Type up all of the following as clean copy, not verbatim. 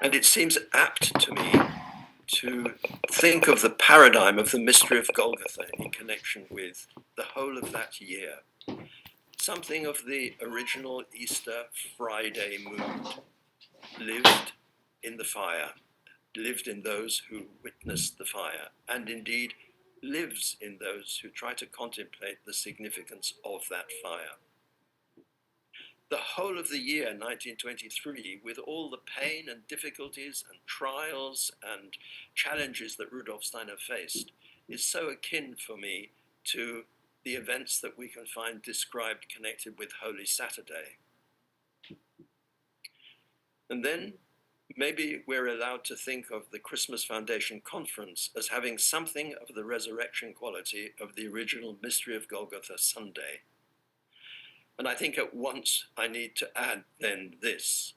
And it seems apt to me to think of the paradigm of the mystery of Golgotha in connection with the whole of that year. Something of the original Easter Friday mood lived in the fire, lived in those who witnessed the fire, and indeed lives in those who try to contemplate the significance of that fire. The whole of the year 1923, with all the pain and difficulties and trials and challenges that Rudolf Steiner faced, is so akin for me to the events that we can find described connected with Holy Saturday. And then maybe we're allowed to think of the Christmas Foundation Conference as having something of the resurrection quality of the original Mystery of Golgotha Sunday. And I think at once I need to add then this.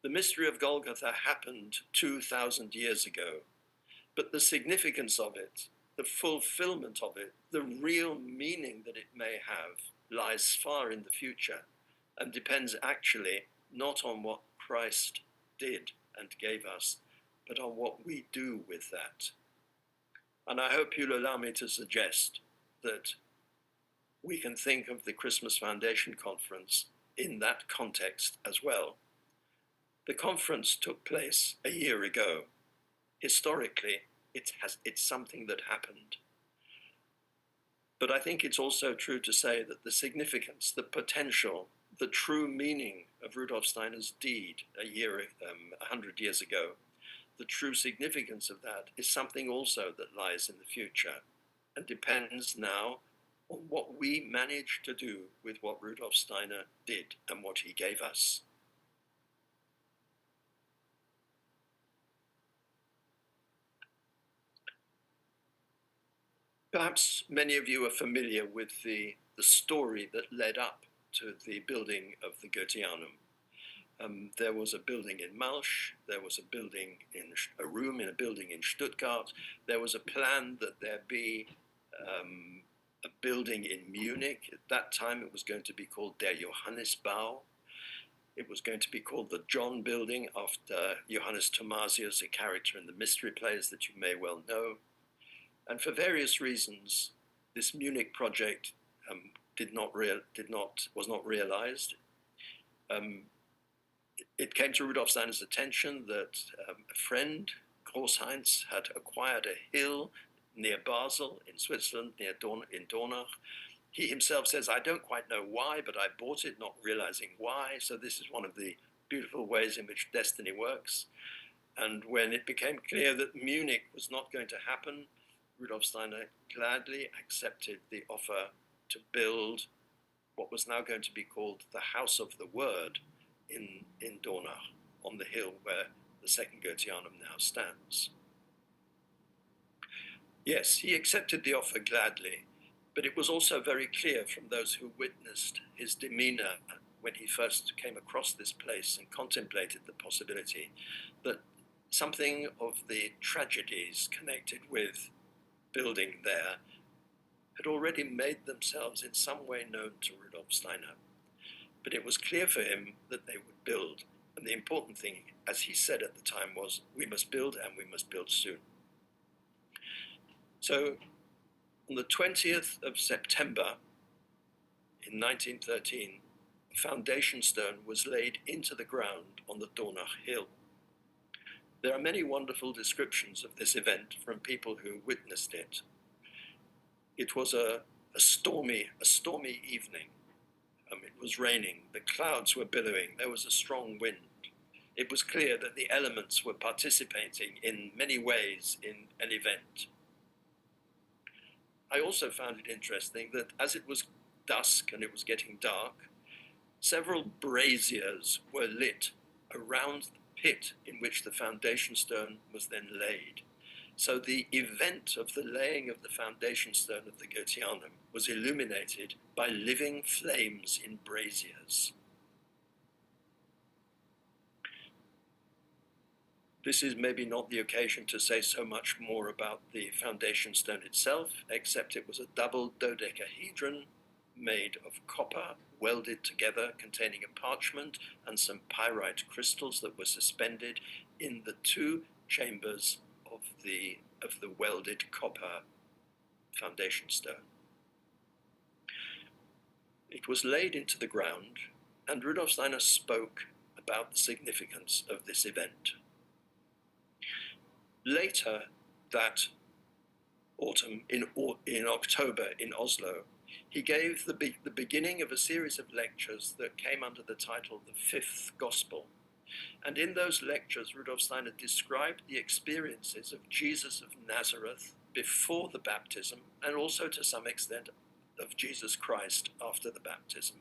The mystery of Golgotha happened 2,000 years ago, but the significance of it, the fulfillment of it, the real meaning that it may have lies far in the future and depends actually not on what Christ did and gave us, but on what we do with that. And I hope you'll allow me to suggest that we can think of the Christmas Foundation Conference in that context as well. The conference took place a year ago. Historically, it's something that happened. But I think it's also true to say that the significance, the potential, the true meaning of Rudolf Steiner's deed 100 years ago, the true significance of that is something also that lies in the future and depends now on what we manage to do with what Rudolf Steiner did and what he gave us. Perhaps many of you are familiar with the story that led up to the building of the Goetheanum. There was a building in Malsch, there was a room in a building in Stuttgart, there was a plan that there be a building in Munich. At that time it was going to be called Der Johannisbau. It was going to be called the John Building after Johannes Thomasius, a character in the mystery plays that you may well know. And for various reasons, this Munich project was not realized. It came to Rudolf Steiner's attention that a friend, Großheinz, had acquired a hill near Basel in Switzerland, in Dornach. He himself says, I don't quite know why, but I bought it, not realizing why. So this is one of the beautiful ways in which destiny works. And when it became clear that Munich was not going to happen, Rudolf Steiner gladly accepted the offer to build what was now going to be called the House of the Word in Dornach, on the hill where the second Goetheanum now stands. Yes, he accepted the offer gladly, but it was also very clear from those who witnessed his demeanor when he first came across this place and contemplated the possibility that something of the tragedies connected with building there had already made themselves in some way known to Rudolf Steiner. But it was clear for him that they would build. And the important thing, as he said at the time, was we must build and we must build soon. So on the 20th of September in 1913, a foundation stone was laid into the ground on the Dornach Hill. There are many wonderful descriptions of this event from people who witnessed it. It was a stormy evening. It was raining, the clouds were billowing, there was a strong wind. It was clear that the elements were participating in many ways in an event. I also found it interesting that as it was dusk and it was getting dark, several braziers were lit around the pit in which the foundation stone was then laid. So the event of the laying of the foundation stone of the Goetheanum was illuminated by living flames in braziers. This is maybe not the occasion to say so much more about the foundation stone itself, except it was a double dodecahedron made of copper welded together, containing a parchment and some pyrite crystals that were suspended in the two chambers of the welded copper foundation stone. It was laid into the ground, and Rudolf Steiner spoke about the significance of this event. Later that autumn, in October in Oslo, he gave the beginning of a series of lectures that came under the title The Fifth Gospel. And in those lectures, Rudolf Steiner described the experiences of Jesus of Nazareth before the baptism, and also to some extent of Jesus Christ after the baptism.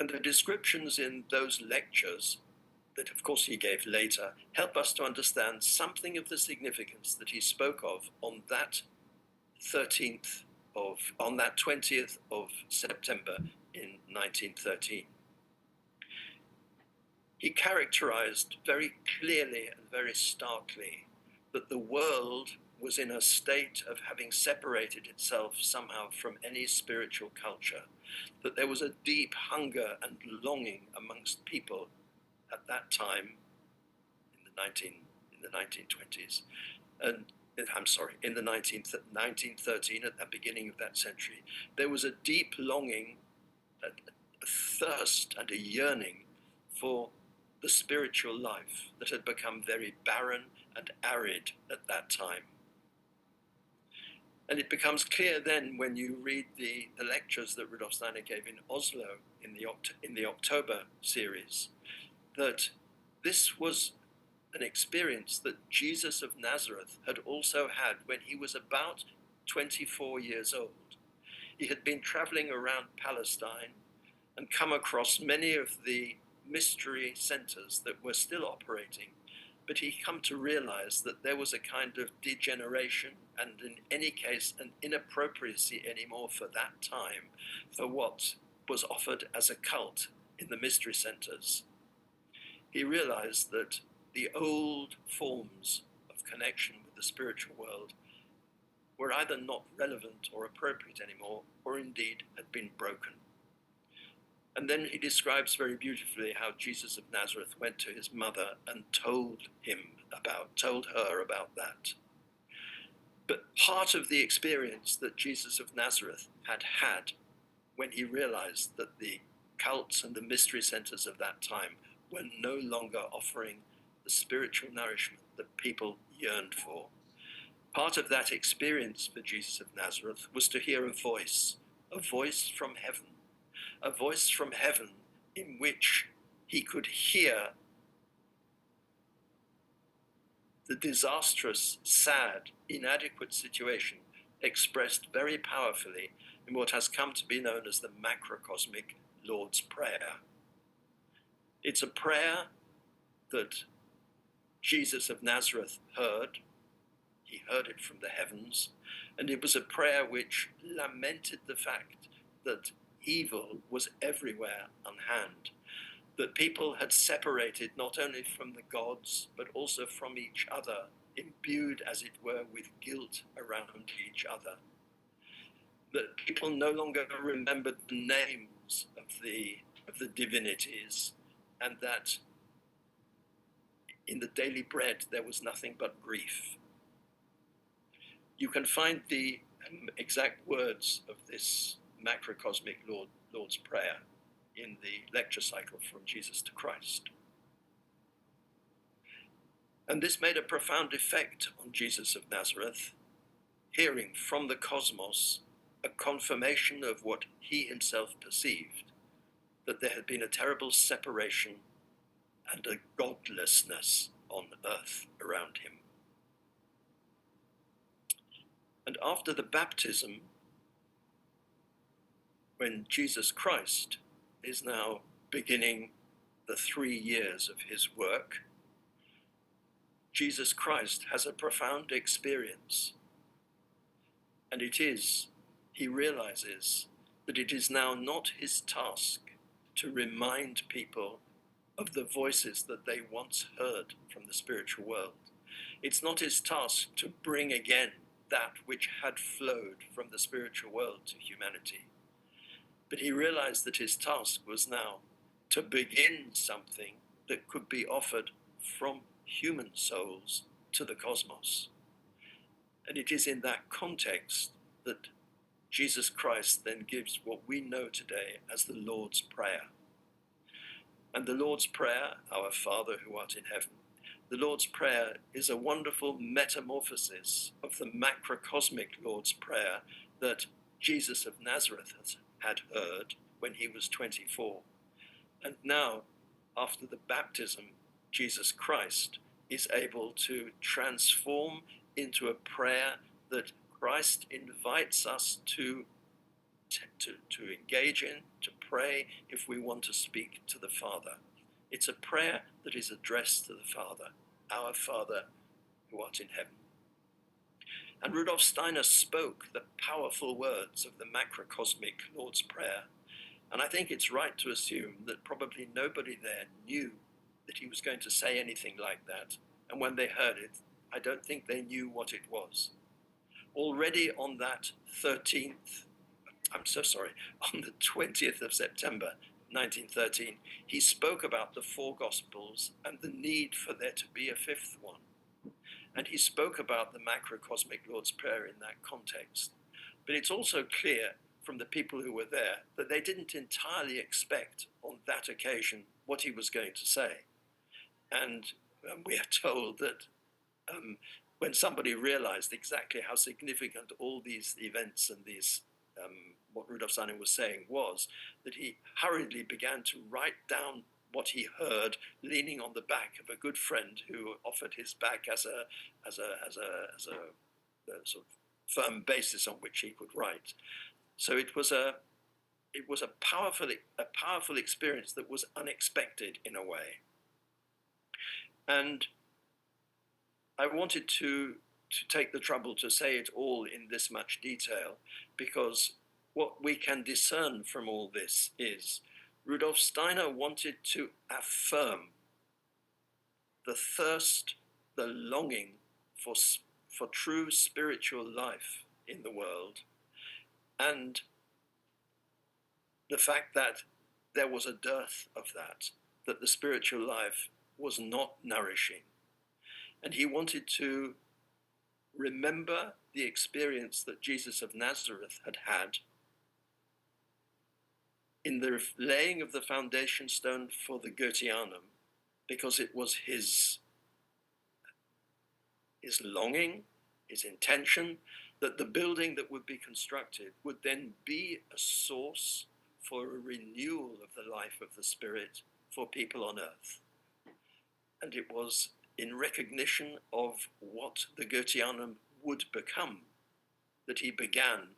And the descriptions in those lectures, that of course he gave later, help us to understand something of the significance that he spoke of on that 20th of September in 1913. He characterized very clearly and very starkly that the world was in a state of having separated itself somehow from any spiritual culture, that there was a deep hunger and longing amongst people at that time in the 1920s, and in the 1913, at the beginning of that century, there was a deep longing, a thirst and a yearning for the spiritual life that had become very barren and arid at that time. And it becomes clear then when you read the lectures that Rudolf Steiner gave in Oslo in the October series, that this was an experience that Jesus of Nazareth had also had when he was about 24 years old. He had been traveling around Palestine and come across many of the mystery centers that were still operating, but he come to realize that there was a kind of degeneration and in any case an inappropriacy anymore for that time for what was offered as a cult in the mystery centers. He realized that the old forms of connection with the spiritual world were either not relevant or appropriate anymore, or indeed had been broken. And then he describes very beautifully how Jesus of Nazareth went to his mother and told her about that. But part of the experience that Jesus of Nazareth had had when he realized that the cults and the mystery centers of that time were no longer offering the spiritual nourishment that people yearned for. Part of that experience for Jesus of Nazareth was to hear a voice from heaven in which he could hear the disastrous, sad, inadequate situation expressed very powerfully in what has come to be known as the macrocosmic Lord's Prayer. It's a prayer that Jesus of Nazareth heard. He heard it from the heavens, and it was a prayer which lamented the fact that evil was everywhere on hand, that people had separated not only from the gods, but also from each other, imbued, as it were, with guilt around each other, that people no longer remembered the names of the divinities, and that in the daily bread there was nothing but grief. You can find the exact words of this macrocosmic Lord's Prayer in the lecture cycle From Jesus to Christ. And this made a profound effect on Jesus of Nazareth, hearing from the cosmos a confirmation of what he himself perceived, that there had been a terrible separation and a godlessness on earth around him. And after the baptism, when Jesus Christ is now beginning the 3 years of his work, Jesus Christ has a profound experience. And he realizes that it is now not his task to remind people of the voices that they once heard from the spiritual world. It's not his task to bring again that which had flowed from the spiritual world to humanity. But he realized that his task was now to begin something that could be offered from human souls to the cosmos. And it is in that context that Jesus Christ then gives what we know today as the Lord's Prayer. And the Lord's Prayer, our Father who art in heaven, the Lord's Prayer is a wonderful metamorphosis of the macrocosmic Lord's Prayer that Jesus of Nazareth had heard when he was 24. And now, after the baptism, Jesus Christ is able to transform into a prayer that Christ invites us to engage in, to pray if we want to speak to the Father. It's a prayer that is addressed to the Father, our Father who art in heaven. And Rudolf Steiner spoke the powerful words of the macrocosmic Lord's Prayer. And I think it's right to assume that probably nobody there knew that he was going to say anything like that. And when they heard it, I don't think they knew what it was. Already on that 20th of September, 1913, he spoke about the four Gospels and the need for there to be a fifth one. And he spoke about the macrocosmic Lord's Prayer in that context. But it's also clear from the people who were there that they didn't entirely expect on that occasion what he was going to say. And we are told that when somebody realized exactly how significant all these events and these what Rudolf Steiner was saying was, that he hurriedly began to write down what he heard, leaning on the back of a good friend who offered his back as a sort of firm basis on which he could write. So it was a powerful experience that was unexpected in a way. And I wanted to take the trouble to say it all in this much detail, because what we can discern from all this is Rudolf Steiner wanted to affirm the thirst, the longing for true spiritual life in the world, and the fact that there was a dearth of that the spiritual life was not nourishing. And he wanted to remember the experience that Jesus of Nazareth had had in the laying of the foundation stone for the Goetheanum, because it was his longing, his intention, that the building that would be constructed would then be a source for a renewal of the life of the Spirit for people on earth. And it was in recognition of what the Goetheanum would become that he began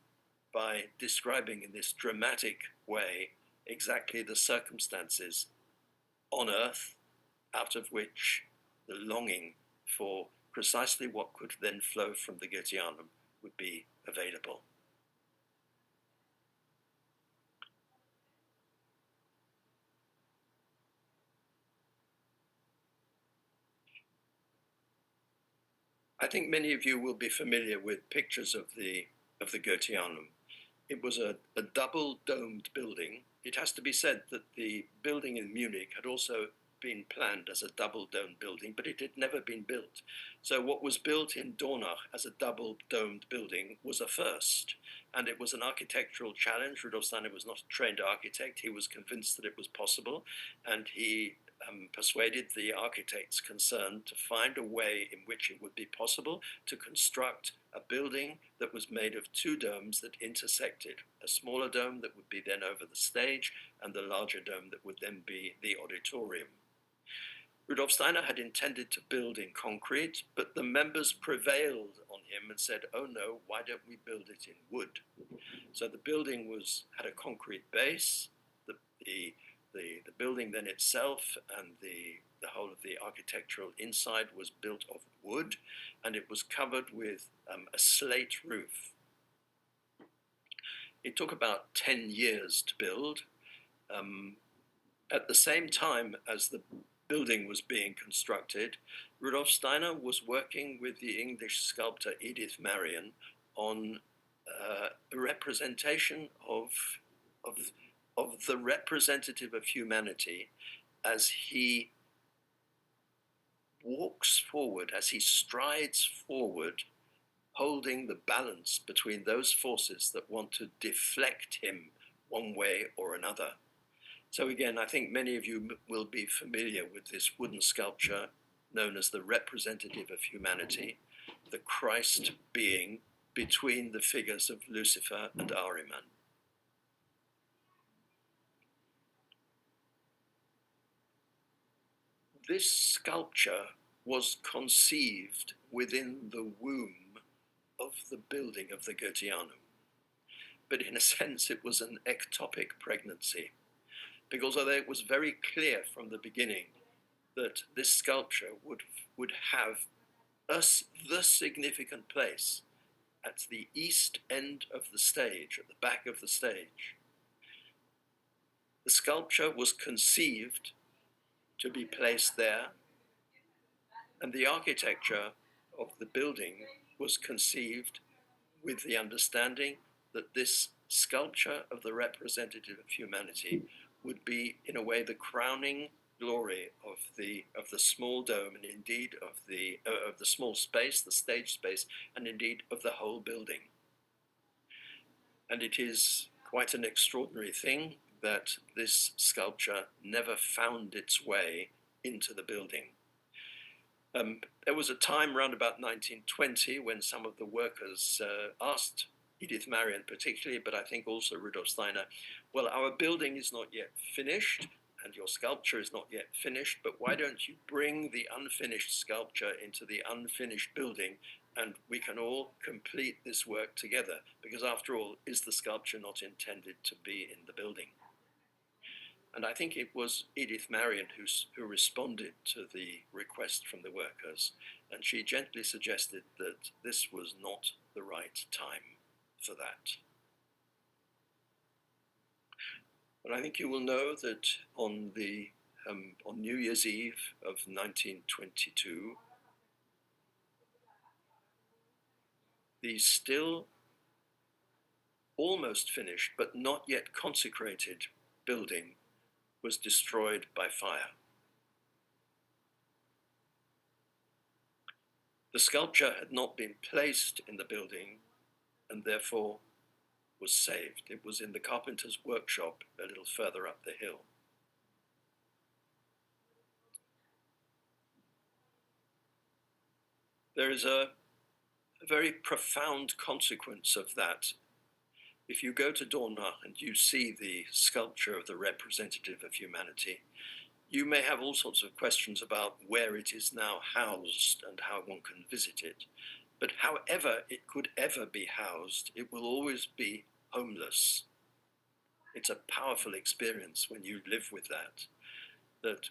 by describing in this dramatic way exactly the circumstances on earth out of which the longing for precisely what could then flow from the Goetheanum would be available. I think many of you will be familiar with pictures of the Goetheanum. It was a double-domed building. It has to be said that the building in Munich had also been planned as a double-domed building, but it had never been built. So what was built in Dornach as a double-domed building was a first, and it was an architectural challenge. Rudolf Steiner was not a trained architect. He was convinced that it was possible, and he persuaded the architects concerned to find a way in which it would be possible to construct a building that was made of two domes that intersected, a smaller dome that would be then over the stage, and the larger dome that would then be the auditorium. Rudolf Steiner had intended to build in concrete, but the members prevailed on him and said, "Oh no, why don't we build it in wood?" So the building had a concrete base. The building then itself and the whole of the architectural inside was built of wood, and it was covered with a slate roof. It took about 10 years to build. At the same time as the building was being constructed, Rudolf Steiner was working with the English sculptor Edith Marion on a representation of, of the representative of humanity as he walks forward, as he strides forward, holding the balance between those forces that want to deflect him one way or another. So again, I think many of you will be familiar with this wooden sculpture known as the representative of humanity, the Christ being between the figures of Lucifer and Ahriman. This sculpture was conceived within the womb of the building of the Goetheanum. But in a sense, it was an ectopic pregnancy, because although it was very clear from the beginning that this sculpture would have the significant place at the east end of the stage, at the back of the stage, the sculpture was conceived to be placed there, and the architecture of the building was conceived with the understanding that this sculpture of the representative of humanity would be, in a way, the crowning glory of the small dome, and indeed of the small space, the stage space, and indeed of the whole building. And it is quite an extraordinary thing that this sculpture never found its way into the building. There was a time around about 1920 when some of the workers asked Edith Marion particularly, but I think also Rudolf Steiner, well, our building is not yet finished and your sculpture is not yet finished, but why don't you bring the unfinished sculpture into the unfinished building and we can all complete this work together? Because after all, is the sculpture not intended to be in the building? And I think it was Edith Marion who responded to the request from the workers, and she gently suggested that this was not the right time for that. And I think you will know that on New Year's Eve of 1922, the still almost finished but not yet consecrated building was destroyed by fire. The sculpture had not been placed in the building and therefore was saved. It was in the carpenter's workshop a little further up the hill. There is a very profound consequence of that. If you go to Dornach and you see the sculpture of the representative of humanity, you may have all sorts of questions about where it is now housed and how one can visit it. But however it could ever be housed, it will always be homeless. It's a powerful experience when you live with that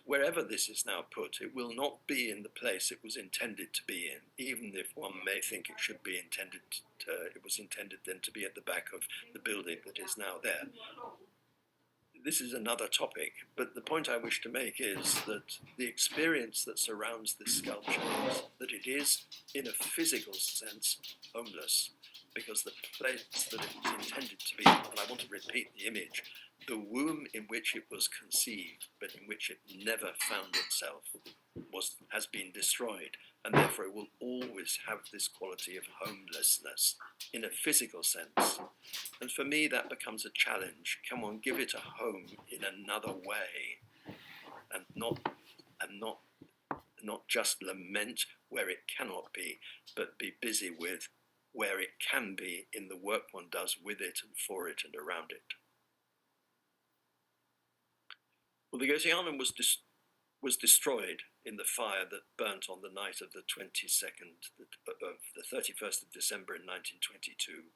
wherever this is now put, it will not be in the place it was intended to be in, even if one may think it should be intended, it was intended then to be at the back of the building that is now there. This is another topic, but the point I wish to make is that the experience that surrounds this sculpture is that it is, in a physical sense, homeless, because the place that it was intended to be, and I want to repeat the image, the womb in which it was conceived, but in which it never found itself, has been destroyed, and therefore it will always have this quality of homelessness in a physical sense. And for me, that becomes a challenge. Can one give it a home in another way, and not just lament where it cannot be, but be busy with where it can be in the work one does with it and for it and around it. Well, the Goetheanum was destroyed in the fire that burnt on the night of the 31st of December in 1922.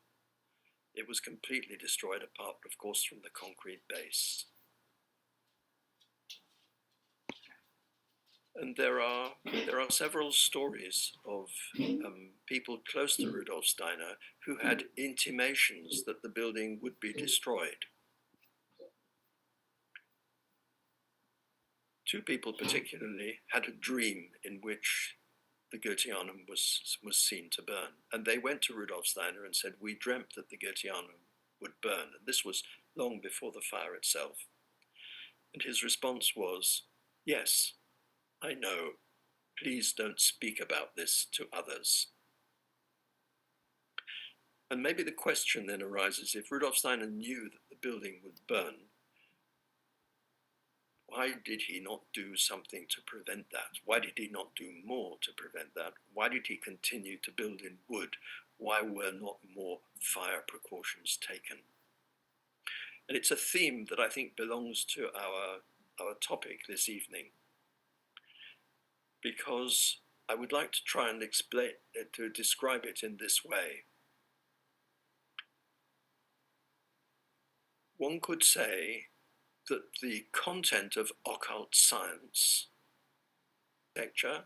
It was completely destroyed, apart, of course, from the concrete base. And there are several stories of people close to Rudolf Steiner who had intimations that the building would be destroyed. Two people particularly had a dream in which the Goetheanum was seen to burn. And they went to Rudolf Steiner and said, we dreamt that the Goetheanum would burn. And this was long before the fire itself. And his response was, yes, I know. Please don't speak about this to others. And maybe the question then arises, if Rudolf Steiner knew that the building would burn, why did he not do something to prevent that? Why did he not do more to prevent that? Why did he continue to build in wood? Why were not more fire precautions taken? And it's a theme that I think belongs to our topic this evening, because I would like to try and explain it, to describe it in this way. One could say that the content of occult science, architecture,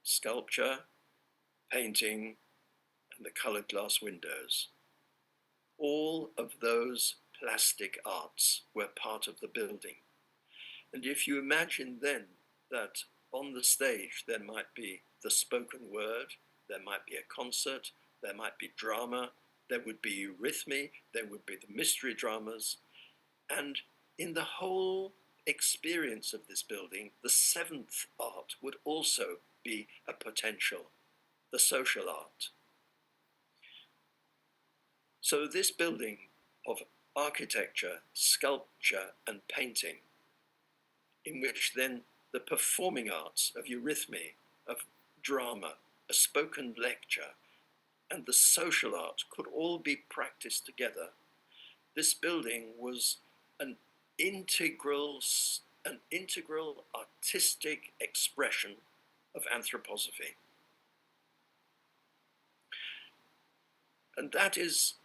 sculpture, painting, and the colored glass windows, all of those plastic arts were part of the building. And if you imagine then that on the stage there might be the spoken word, there might be a concert, there might be drama, there would be eurythmy, there would be the mystery dramas, and in the whole experience of this building, the seventh art would also be a potential, the social art. So this building of architecture, sculpture, and painting, in which then the performing arts of eurythmy, of drama, a spoken lecture, and the social art could all be practiced together. This building was an integral artistic expression of anthroposophy. And that is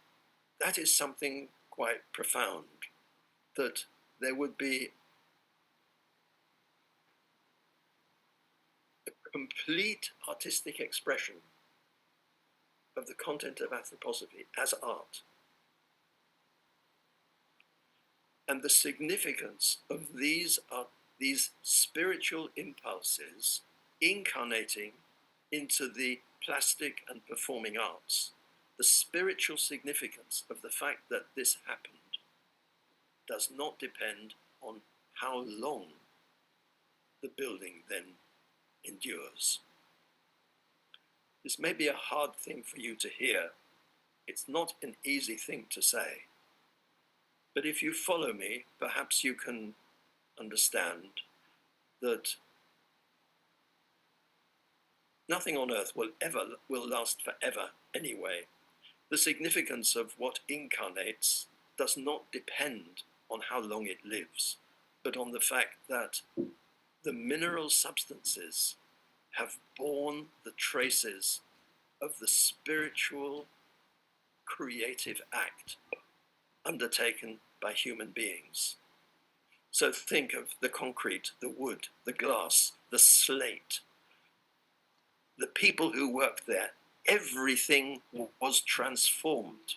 something quite profound, that there would be a complete artistic expression of the content of anthroposophy as art. And the significance of these spiritual impulses incarnating into the plastic and performing arts, the spiritual significance of the fact that this happened does not depend on how long the building then endures. This may be a hard thing for you to hear. It's not an easy thing to say. But if you follow me, perhaps you can understand that nothing on earth will last forever anyway. The significance of what incarnates does not depend on how long it lives, but on the fact that the mineral substances have borne the traces of the spiritual creative act undertaken by human beings. So think of the concrete, the wood, the glass, the slate, the people who worked there. Everything was transformed.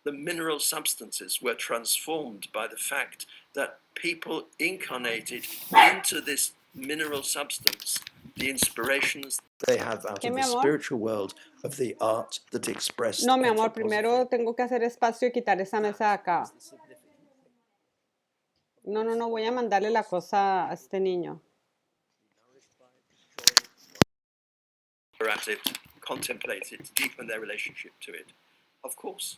The mineral substances were transformed by the fact that people incarnated into this mineral substance the inspirations they have out of the spiritual world of the art that expressed. No, mi amor, primero tengo que hacer espacio y quitar esa mesa de acá. No, voy a mandarle la cosa a este niño. At it, contemplate it, deepen their relationship to it. Of course.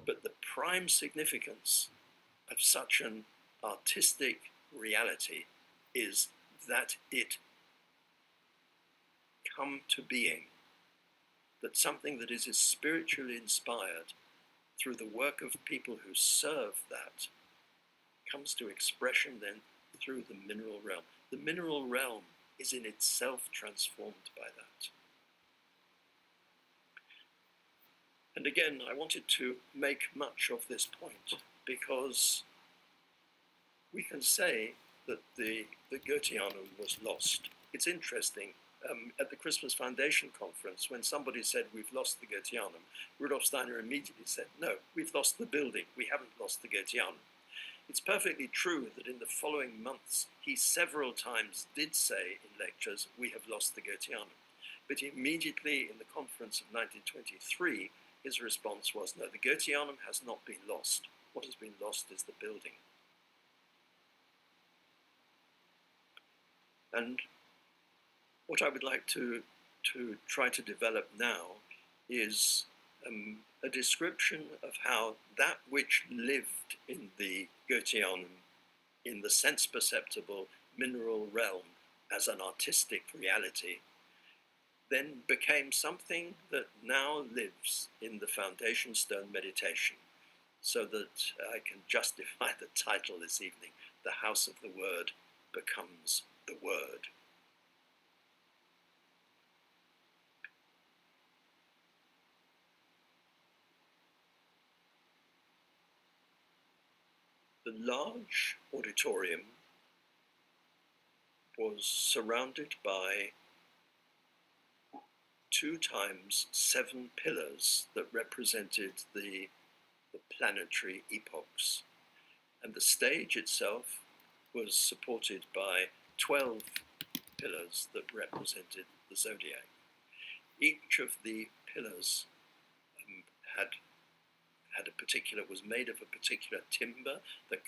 But the prime significance of such an artistic reality is that it come to being, that something that is spiritually inspired through the work of people who serve that comes to expression then through the mineral realm. The mineral realm is in itself transformed by that. And again, I wanted to make much of this point because we can say that the Goetheanum was lost. It's interesting. At the Christmas Foundation conference, when somebody said, we've lost the Goetheanum, Rudolf Steiner immediately said, no, we've lost the building. We haven't lost the Goetheanum. It's perfectly true that in the following months he several times did say in lectures, "We have lost the Goetheanum." But immediately in the conference of 1923, his response was, "No, the Goetheanum has not been lost. What has been lost is the building." And what I would like to try to develop now is a description of how that which lived in the Goetheanum, in the sense perceptible mineral realm as an artistic reality, then became something that now lives in the foundation stone meditation, so that I can justify the title this evening, "The House of the Word Becomes the Word." The large auditorium was surrounded by 2 times 7 pillars that represented the planetary epochs. And the stage itself was supported by 12 pillars that represented the zodiac. Each of the pillars was made of a particular timber that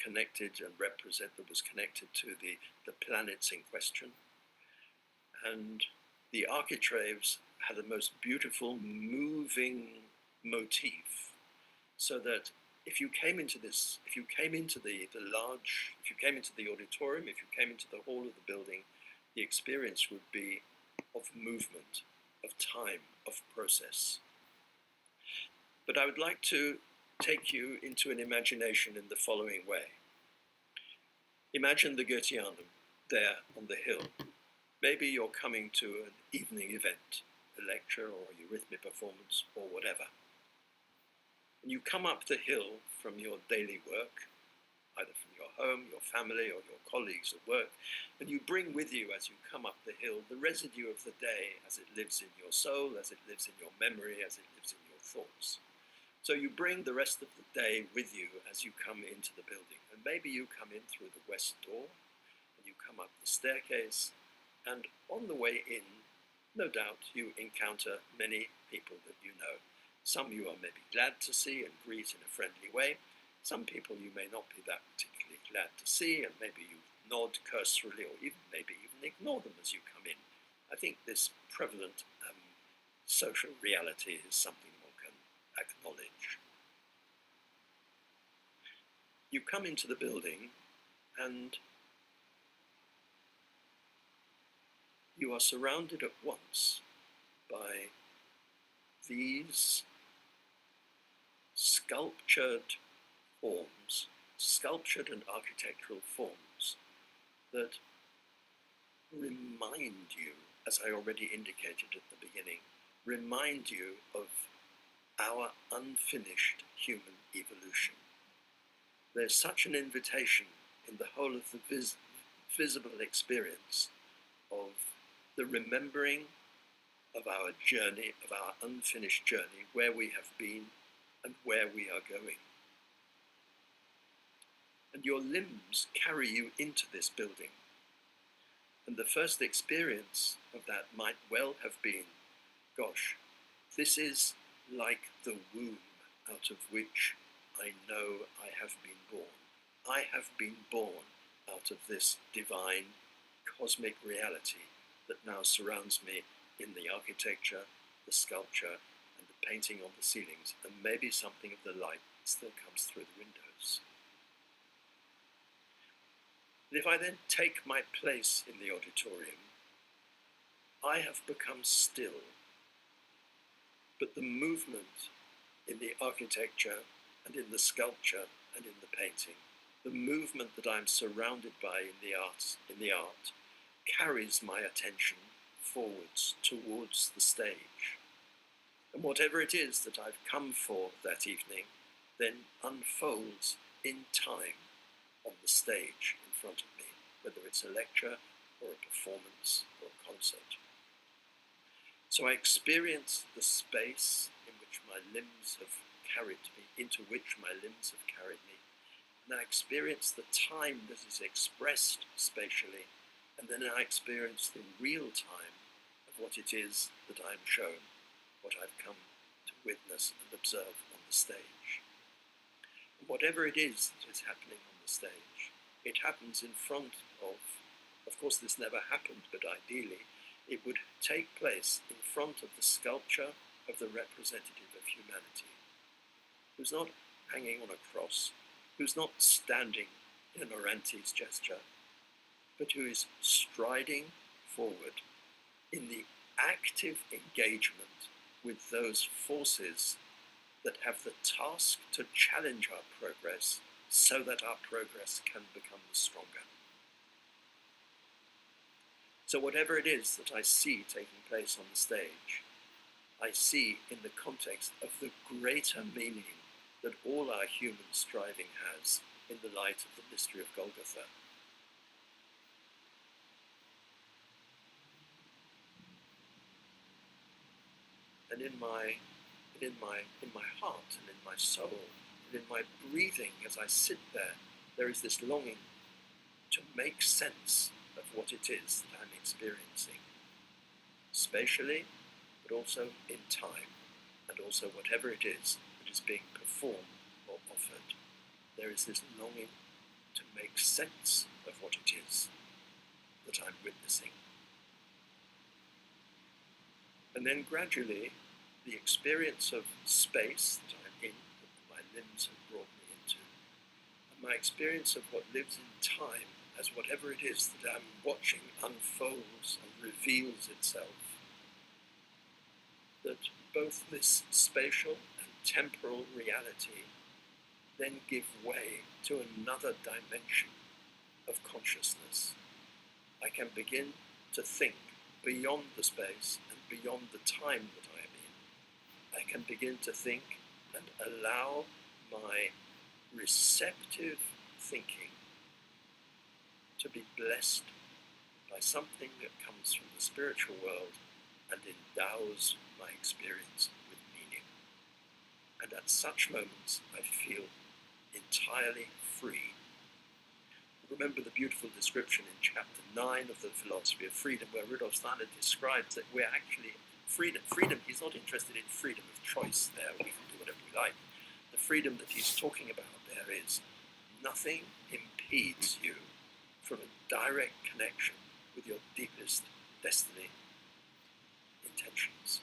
was connected to the planets in question. And the architraves had the most beautiful moving motif, so that if you came into the auditorium, if you came into the hall of the building, the experience would be of movement, of time, of process. But I would like to take you into an imagination in the following way. Imagine the Goetheanum there on the hill. Maybe you're coming to an evening event, a lecture or a eurythmic performance or whatever. And you come up the hill from your daily work, either from your home, your family, or your colleagues at work, and you bring with you as you come up the hill the residue of the day as it lives in your soul, as it lives in your memory, as it lives in your thoughts. So you bring the rest of the day with you as you come into the building. And maybe you come in through the west door, and you come up the staircase, and on the way in, no doubt you encounter many people that you know. Some you are maybe glad to see and greet in a friendly way. Some people you may not be that particularly glad to see, and maybe you nod cursorily or maybe even ignore them as you come in. I think this prevalent social reality is something one can acknowledge. You come into the building and you are surrounded at once by these sculptured and architectural forms that remind you, as I already indicated at the beginning, remind you of our unfinished human evolution. There's such an invitation in the whole of the visible experience of the remembering of our journey, of our unfinished journey, where we have been and where we are going. And your limbs carry you into this building. And the first experience of that might well have been, gosh, this is like the womb out of which I know I have been born. I have been born out of this divine cosmic reality that now surrounds me in the architecture, the sculpture, and the painting on the ceilings, and maybe something of the light still comes through the windows. And if I then take my place in the auditorium, I have become still, but the movement in the architecture and in the sculpture and in the painting, the movement that I'm surrounded by in the art carries my attention forwards towards the stage. And whatever it is that I've come for that evening then unfolds in time on the stage in front of me, whether it's a lecture or a performance or a concert. So I experience the space in which my limbs have carried me, into which my limbs have carried me, and I experience the time that is expressed spatially, and then I experience the real time of what it is that I am shown, what I've come to witness and observe on the stage. And whatever it is that is happening on the stage, it happens in front of course this never happened, but ideally it would take place in front of the sculpture of the representative of humanity, who's not hanging on a cross, who's not standing in an Orontes gesture, but who is striding forward in the active engagement with those forces that have the task to challenge our progress so that our progress can become stronger. So whatever it is that I see taking place on the stage, I see in the context of the greater meaning that all our human striving has in the light of the mystery of Golgotha. And in my heart and in my soul and in my breathing as I sit there is this longing to make sense of what it is that I'm experiencing, spatially, but also in time, and also whatever it is that is being performed or offered. There is this longing to make sense of what it is that I'm witnessing. And then gradually, the experience of space that I'm in, that my limbs have brought me into, and my experience of what lives in time as whatever it is that I'm watching unfolds and reveals itself, that both this spatial and temporal reality then give way to another dimension of consciousness. I can begin to think beyond the space and beyond the time that I am in. I can begin to think and allow my receptive thinking to be blessed by something that comes from the spiritual world and endows my experience with meaning. And at such moments, I feel entirely free. Remember the beautiful description in chapter 9 of the Philosophy of Freedom, where Rudolf Steiner describes that we're actually freedom. He's not interested in freedom of choice there, we can do whatever we like. The freedom that he's talking about there is nothing impedes you from a direct connection with your deepest destiny intentions.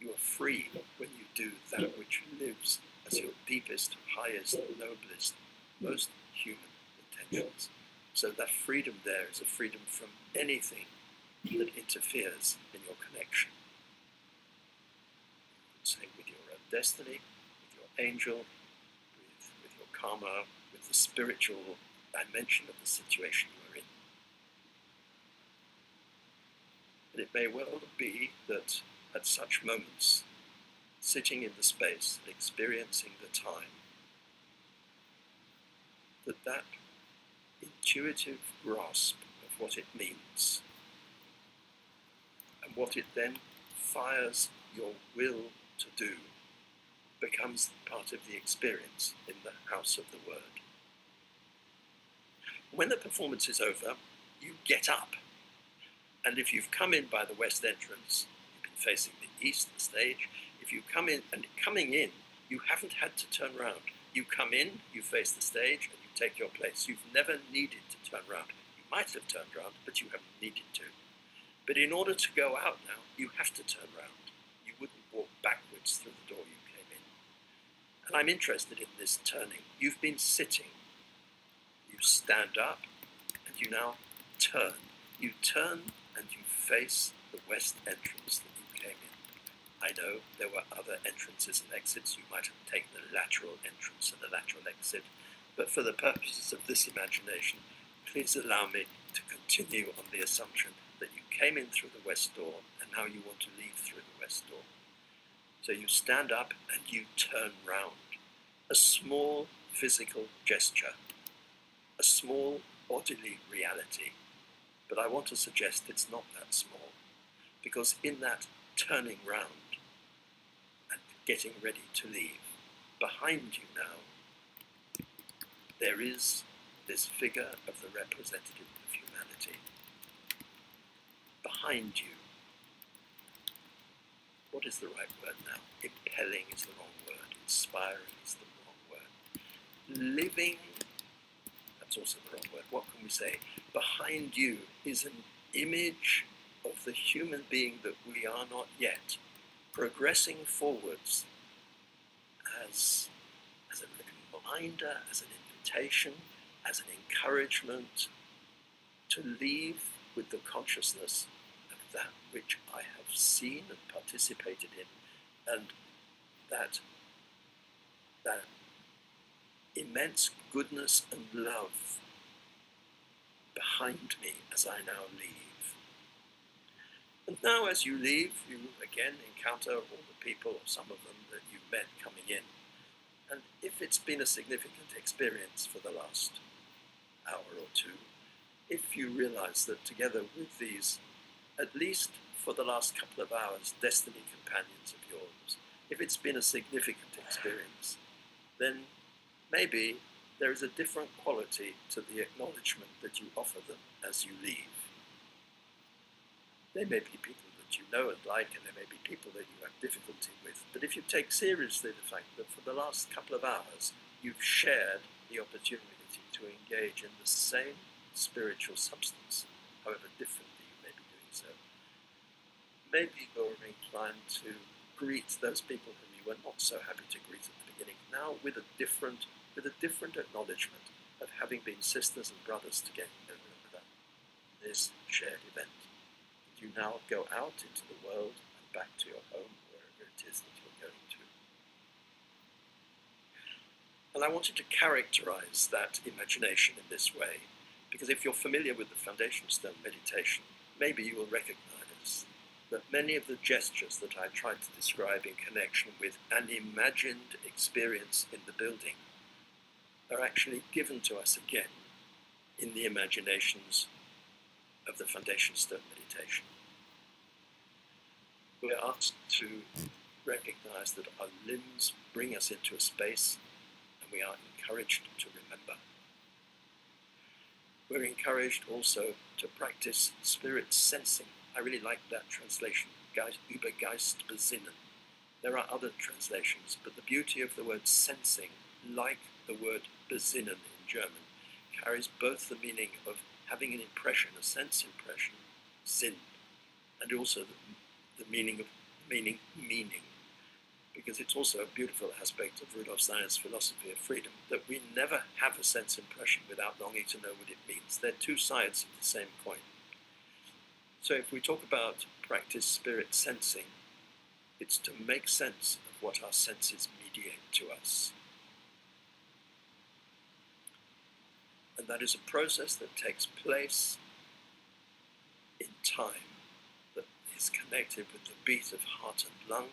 You are free when you do that which lives as your deepest, highest, noblest, most human intentions. So that freedom there is a freedom from anything that interferes in your connection. Say with your own destiny, with your angel, with your karma, with the spiritual dimension of the situation you are in. And it may well be that at such moments, sitting in the space and experiencing the time, that intuitive grasp of what it means and what it then fires your will to do becomes part of the experience in the house of the word. When the performance is over, you get up. And if you've come in by the west entrance, you've been facing the east, the stage, if you come in, and coming in, you haven't had to turn around. You come in, you face the stage, and you take your place. You've never needed to turn around. You might have turned around, but you haven't needed to. But in order to go out now, you have to turn around. You wouldn't walk backwards through the door you came in. And I'm interested in this turning. You've been sitting. You stand up, and you now turn. You turn and you face the west entrance that you came in. I know there were other entrances and exits. You might have taken the lateral entrance and the lateral exit. But for the purposes of this imagination, please allow me to continue on the assumption that you came in through the west door and now you want to leave through the west door. So you stand up and you turn round. A small physical gesture, a small bodily reality. But I want to suggest it's not that small, because in that turning round and getting ready to leave, behind you now there is this figure of the representative of humanity behind you. What is the right word now? Impelling is the wrong word. Inspiring is the wrong word. Living, that's also the wrong word. What can we say? Behind you is an image of the human being that we are not yet, progressing forwards as a reminder, as an invitation, as an encouragement to leave with the consciousness of that which I have seen and participated in, and that immense goodness and love behind me as I now leave. And now as you leave, you again encounter all the people, or some of them, that you met coming in. And if it's been a significant experience for the last hour or two, if you realize that together with these, at least for the last couple of hours, destiny companions of yours, if it's been a significant experience, then maybe there is a different quality to the acknowledgement that you offer them as you leave. They may be people that you know and like, and there may be people that you have difficulty with, but if you take seriously the fact that for the last couple of hours you've shared the opportunity to engage in the same spiritual substance, however differently you may be doing so, maybe you're inclined to greet those people whom you were not so happy to greet at the beginning, now with a different acknowledgement of having been sisters and brothers together over this shared event. You now go out into the world and back to your home, wherever it is that you're going to. And I wanted to characterize that imagination in this way, because if you're familiar with the Foundation Stone meditation, maybe you will recognize that many of the gestures that I tried to describe in connection with an imagined experience in the building are actually given to us again in the imaginations of the Foundation Stone meditation. We're asked to recognize that our limbs bring us into a space, and we are encouraged to remember. We're encouraged also to practice spirit sensing. I really like that translation, Übergeist besinnen. There are other translations, but the beauty of the word sensing, like the word besinnen in German, carries both the meaning of having an impression, a sense impression, Sinn, and also the meaning of meaning, because it's also a beautiful aspect of Rudolf Steiner's philosophy of freedom, that we never have a sense impression without longing to know what it means. They're two sides of the same coin. So if we talk about practice spirit sensing, it's to make sense of what our senses mediate to us. And that is a process that takes place in time, that is connected with the beat of heart and lung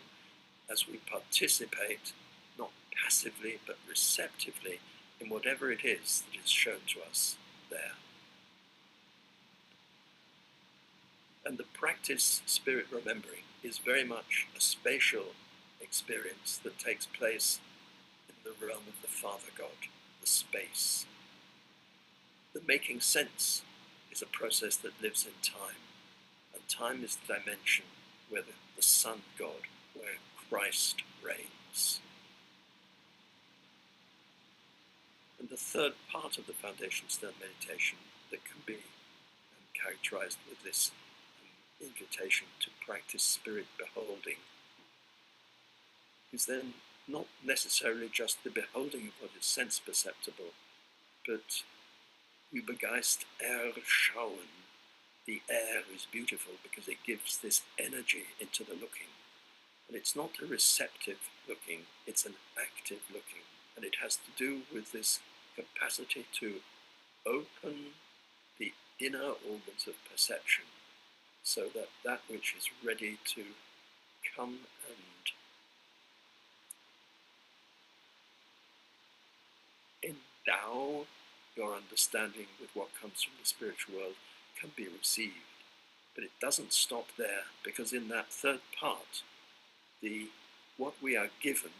as we participate, not passively but receptively, in whatever it is that is shown to us there. And the practice spirit remembering is very much a spatial experience that takes place in the realm of the Father God, the space. The making sense is a process that lives in time, and time is the dimension where the Son God, where Christ reigns. And the third part of the Foundation Stone meditation that can be characterized with this invitation to practice spirit beholding is then not necessarily just the beholding of what is sense perceptible, but Übergeist erschauen. The air is beautiful because it gives this energy into the looking. And it's not a receptive looking, it's an active looking. And it has to do with this capacity to open the inner organs of perception so that that which is ready to come and endow your understanding with what comes from the spiritual world can be received. But it doesn't stop there, because in that third part, what we are given,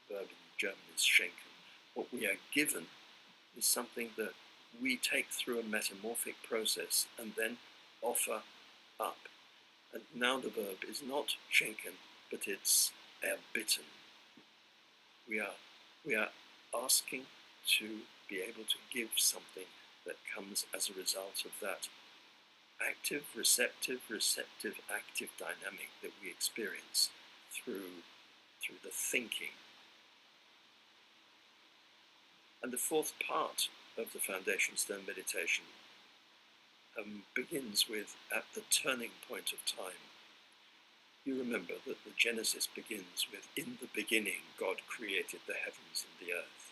the verb in German is schenken, What we are given is something that we take through a metamorphic process and then offer up. And now the verb is not schenken, but it's erbitten. We are asking to be able to give something that comes as a result of that active, receptive, active dynamic that we experience through the thinking. And the fourth part of the Foundation Stone meditation begins with at the turning point of time. You remember that the Genesis begins with, in the beginning, God created the heavens and the earth.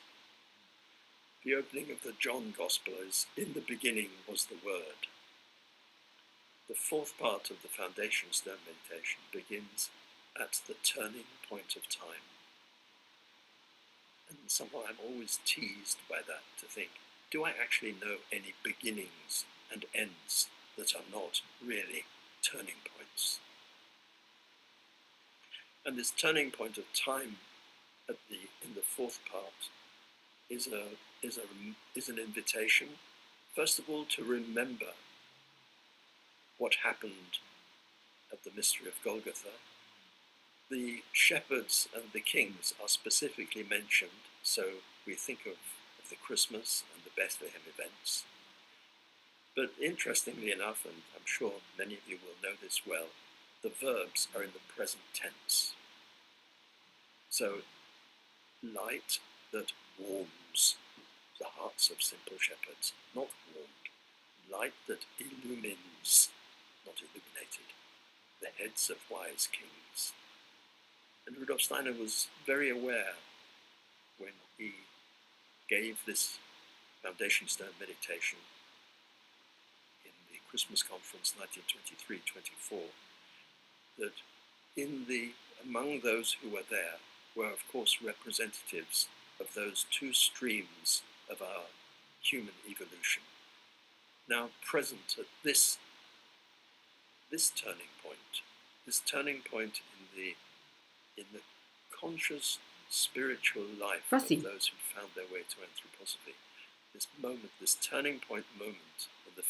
The opening of the John Gospel is, in the beginning was the Word. The fourth part of the Foundation Stone meditation begins at the turning point of time. And somehow I'm always teased by that, to think, do I actually know any beginnings and ends that are not really turning points? And this turning point of time in the fourth part is an invitation, first of all, to remember what happened at the mystery of Golgotha. The shepherds and the kings are specifically mentioned, so we think of the Christmas and the Bethlehem events. But interestingly enough, and I'm sure many of you will know this well, the verbs are in the present tense. So, light that warms the hearts of simple shepherds, not warmed. Light that illumines, not illuminated, the heads of wise kings. And Rudolf Steiner was very aware when he gave this Foundation Stone meditation in the Christmas conference 1923-24, that among those who were there were, of course, representatives of those two streams of our human evolution. Now present at this turning point in the conscious spiritual life of those who found their way to anthroposophy, this moment, this turning point moment of the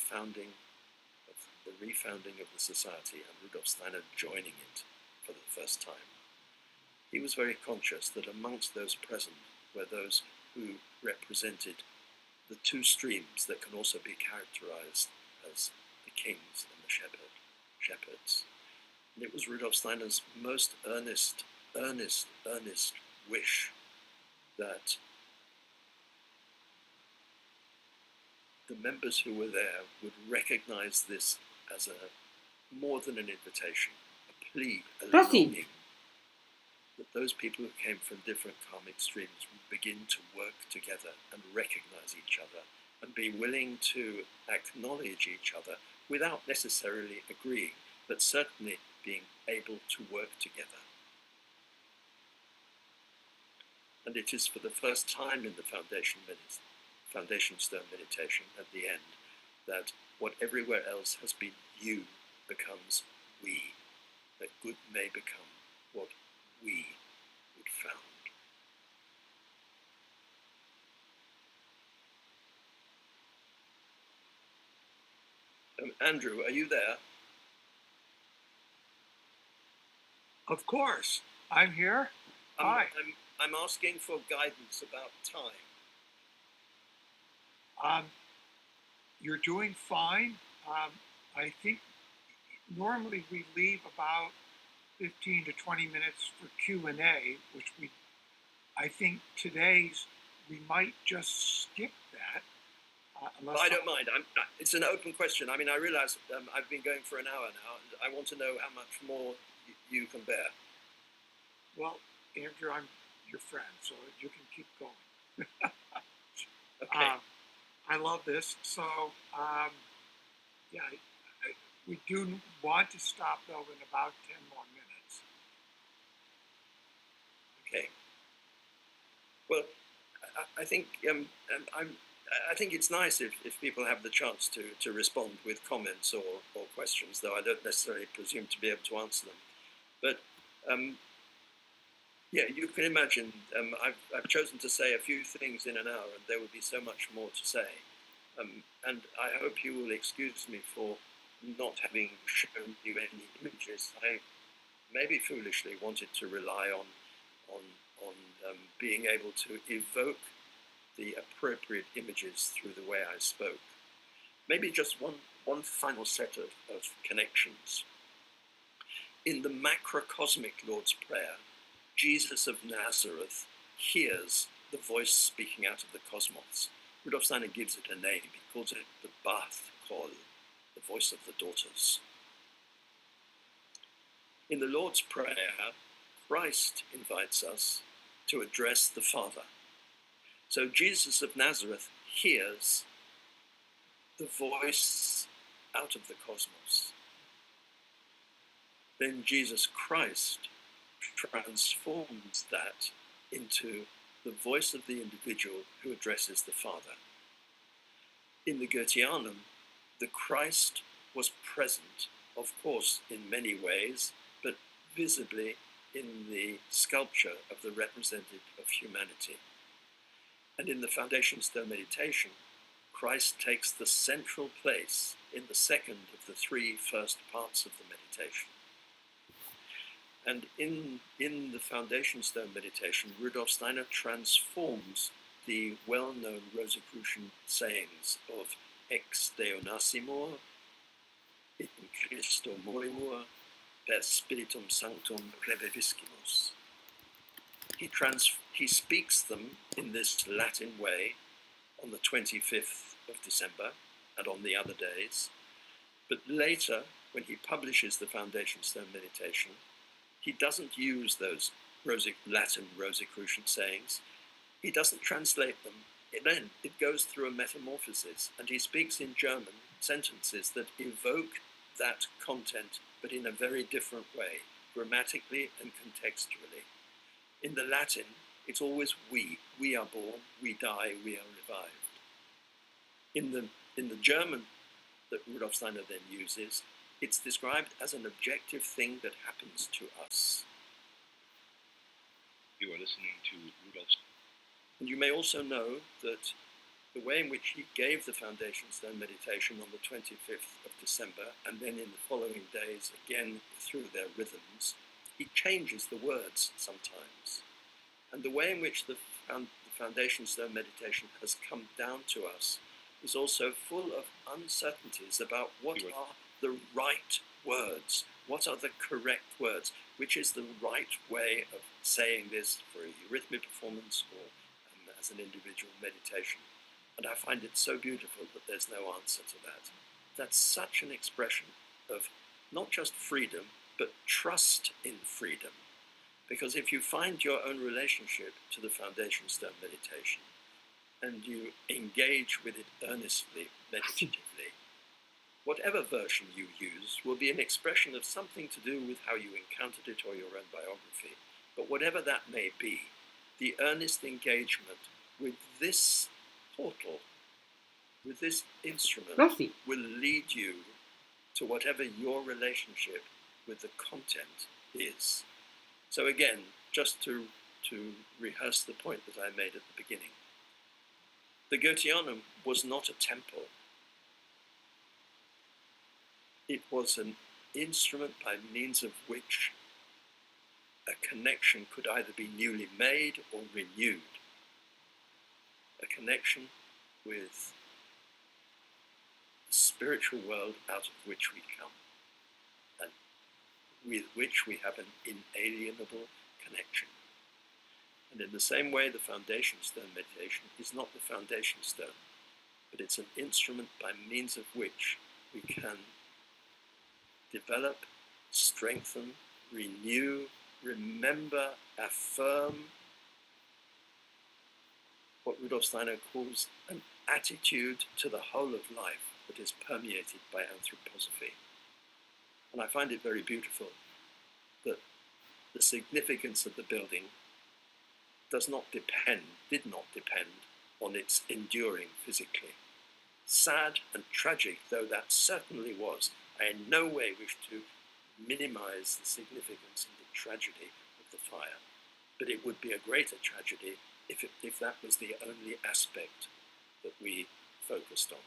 refounding of the society, and Rudolf Steiner joining it for the first time. He was very conscious that amongst those present were those who represented the two streams that can also be characterized as the kings and the shepherds. And it was Rudolf Steiner's most earnest wish that the members who were there would recognize this as more than an invitation, a plea, a longing, that those people who came from different karmic streams would begin to work together and recognize each other and be willing to acknowledge each other without necessarily agreeing, but certainly being able to work together. And it is for the first time in the Foundation Stone meditation at the end that what everywhere else has been you becomes we, that good may become what we would found. Andrew, are you there? Of course, I'm here. Hi. I'm asking for guidance about time. You're doing fine. I think normally we leave about 15 to 20 minutes for Q&A, which I think today's, we might just skip that. I don't mind. It's an open question. I mean, I realize I've been going for an hour now, and I want to know how much more you can bear. Well, Andrew, I'm your friend, so you can keep going. Okay. I love this. So, we do want to stop, though, in about 10 more minutes. Okay. Well, I think I think it's nice if people have the chance to respond with comments or questions, though I don't necessarily presume to be able to answer them. But Yeah, you can imagine. I've chosen to say a few things in an hour, and there would be so much more to say. And I hope you will excuse me for not having shown you any images. I maybe foolishly wanted to rely on being able to evoke the appropriate images through the way I spoke. Maybe just one final set of connections. In the macrocosmic Lord's Prayer, Jesus of Nazareth hears the voice speaking out of the cosmos. Rudolf Steiner gives it a name. He calls it the Bath Call, the voice of the daughters. In the Lord's Prayer, Christ invites us to address the Father. So Jesus of Nazareth hears the voice out of the cosmos. Then Jesus Christ transforms that into the voice of the individual who addresses the Father. In the Goetheanum, the Christ was present, of course, in many ways, but visibly in the sculpture of the representative of humanity. And in the Foundation Stone meditation, Christ takes the central place in the second of the three first parts of the meditation. And in the Foundation Stone meditation, Rudolf Steiner transforms the well-known Rosicrucian sayings of ex Deo nascimur, in Christo morimur, per Spiritum Sanctum reviviscimus. He speaks them in this Latin way on the 25th of December and on the other days. But later, when he publishes the Foundation Stone meditation, he doesn't use those Latin Rosicrucian sayings. He doesn't translate them. Then it goes through a metamorphosis, and he speaks in German sentences that evoke that content, but in a very different way, grammatically and contextually. In the Latin, it's always we. We are born, we die, we are revived. In the German that Rudolf Steiner then uses, it's described as an objective thing that happens to us. You are listening to Rudolf. And you may also know that the way in which he gave the Foundation Stone meditation on the 25th of December, and then in the following days, again through their rhythms, he changes the words sometimes. And the way in which the Foundation Stone meditation has come down to us is also full of uncertainties about what are the right words, what are the correct words, which is the right way of saying this for a eurythmy performance or as an individual meditation. And I find it so beautiful that there's no answer to that. That's such an expression of not just freedom, but trust in freedom. Because if you find your own relationship to the Foundation Stone meditation, and you engage with it earnestly, meditatively, whatever version you use will be an expression of something to do with how you encountered it or your own biography. But whatever that may be, the earnest engagement with this portal, with this instrument, Así. will lead you to whatever your relationship with the content is. So again, just to rehearse the point that I made at the beginning, the Goetheanum was not a temple. It was an instrument by means of which a connection could either be newly made or renewed. A connection with the spiritual world out of which we come, and with which we have an inalienable connection. And in the same way, the Foundation Stone meditation is not the foundation stone, but it's an instrument by means of which we can develop, strengthen, renew, remember, affirm what Rudolf Steiner calls an attitude to the whole of life that is permeated by anthroposophy. And I find it very beautiful that the significance of the building did not depend on its enduring physically. Sad and tragic though that certainly was, I in no way wish to minimize the significance and the tragedy of the fire. But it would be a greater tragedy if that was the only aspect that we focused on.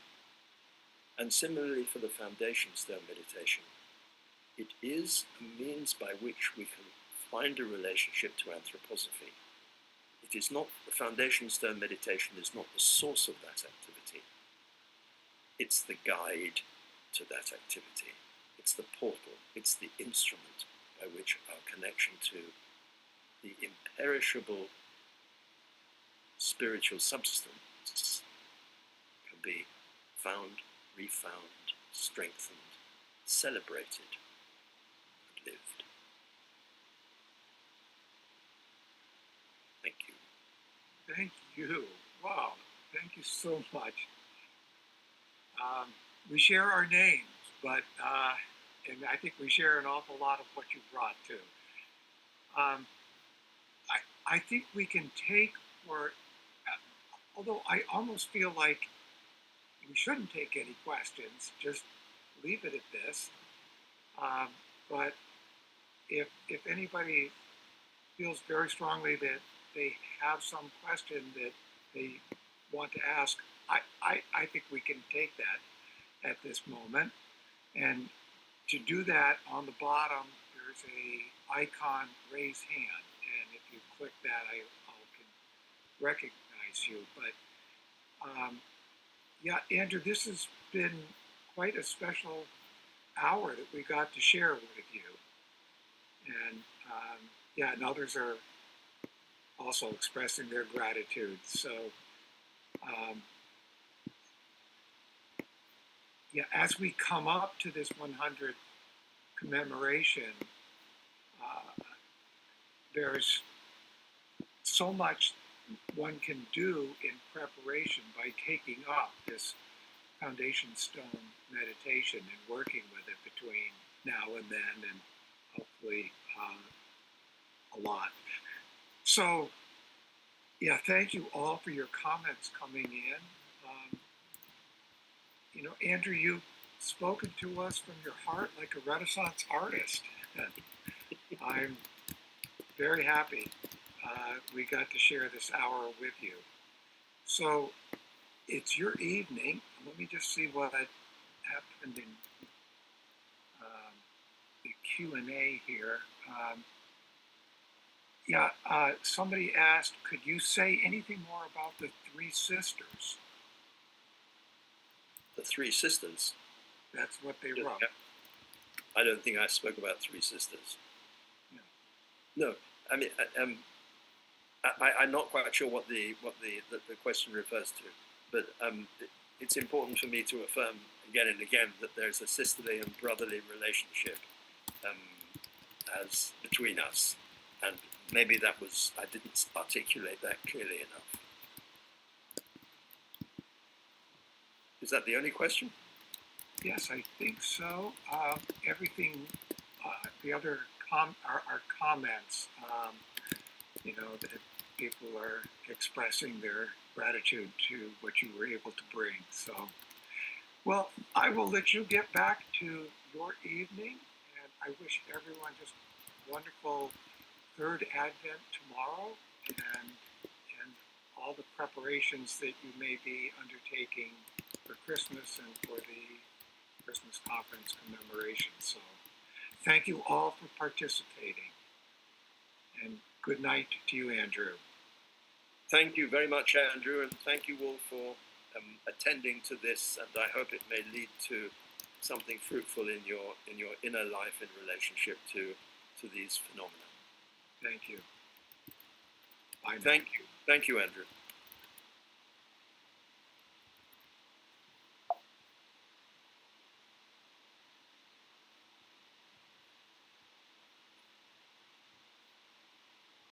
And similarly for the foundation stone meditation, it is a means by which we can find a relationship to anthroposophy. It is not, the foundation stone meditation is not the source of that activity. It's the guide to that activity. It's the portal, it's the instrument by which our connection to the imperishable spiritual substance can be found, refound, strengthened, celebrated, and lived. Thank you. Thank you. Wow. Thank you so much. We share our names, but and I think we share an awful lot of what you brought too. I think we can take, or although I almost feel like we shouldn't take any questions, just leave it at this. But if anybody feels very strongly that they have some question that they want to ask, I think we can take that at this moment. And to do that, on the bottom, there's a icon, raise hand. And if you click that, I can recognize you. But yeah, Andrew, this has been quite a special hour that we got to share with you. And yeah, and others are also expressing their gratitude. So yeah, as we come up to this 100th commemoration, there's so much one can do in preparation by taking up this foundation stone meditation and working with it between now and then, and hopefully a lot. So yeah, thank you all for your comments coming in. You know, Andrew, you've spoken to us from your heart like a Renaissance artist. I'm very happy we got to share this hour with you. So it's your evening. Let me just see what happened in the Q&A here. Yeah, somebody asked, could you say anything more about the three sisters? The three sisters. That's what they wrote. I don't think I spoke about three sisters. No, I mean, I'm not quite sure what the question refers to, but it's important for me to affirm again and again that there's a sisterly and brotherly relationship as between us, and maybe I didn't articulate that clearly enough. Is that the only question? Yes, I think so. Everything, the other our comments, you know, that people are expressing their gratitude to what you were able to bring. So, well, I will let you get back to your evening, and I wish everyone just wonderful third Advent tomorrow, and all the preparations that you may be undertaking for Christmas and for the Christmas conference commemoration. So thank you all for participating, and good night to you, Andrew. Thank you very much, Andrew, and thank you all for attending to this, and I hope it may lead to something fruitful in your inner life in relationship to these phenomena. Thank you. Bye now. Thank you, Andrew.